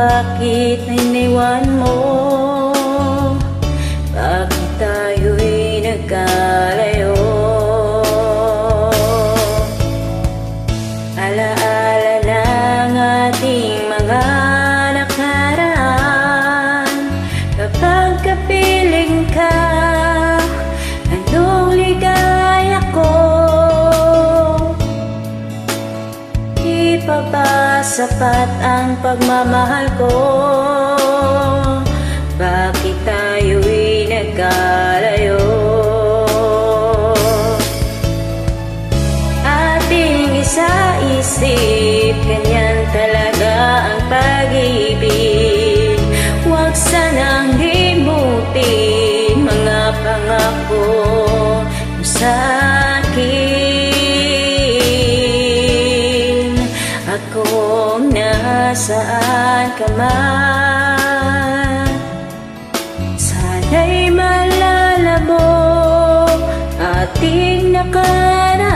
bakit iniwan mo? Bakit tayo'y nagkalayo? Alaala ng ating mga nakaraan. Kapag kapiling ka, anong ligaya ko? Di pa ba sapat ang pagmamahal ko? Bakit tayo'y nagkalayo? Ating isa-isip, ganyan talaga ang pag-ibig. Huwag sanang limutin mga pangako mo sa akin. At kung nasaan ka man, sana'y maalala mo ating nakaraan.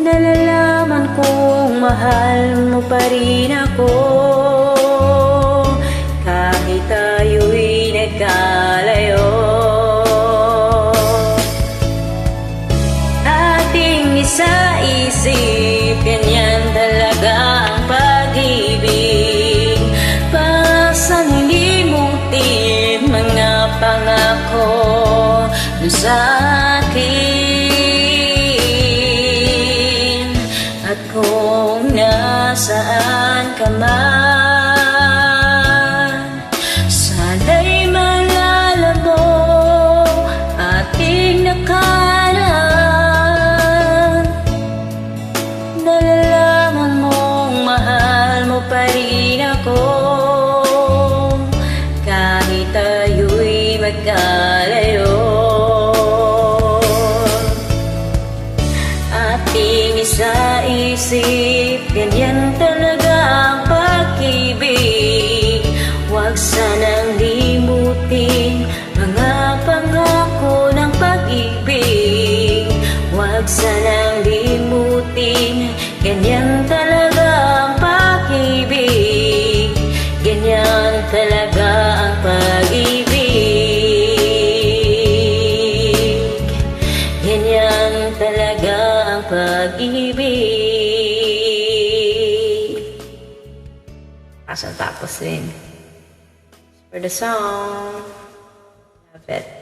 Nalalaman kong mahal mo pa rin ako, kahit tayo'y nagkalayo. Ating isa-isip, ganyan talaga ang pag-ibig. Pasang limutin mga pangako mo sa akin. At kung nasaan ka man, sana'y maalala mo ating nakaraan. Nalalaman mong mahal mo pa rin ako, kahit tayo'y magkalayo. Ating isa-isip, ganyan talaga ang pag-ibig. Huwag sanang limutin mga pangako ng pag-ibig. Huwag sanang limutin, ganyan talaga ang pag-ibig. Ganyan talaga ang pag-ibig. Ganyan talaga ang pag-ibig. Asa tapos din. For the song. Love it.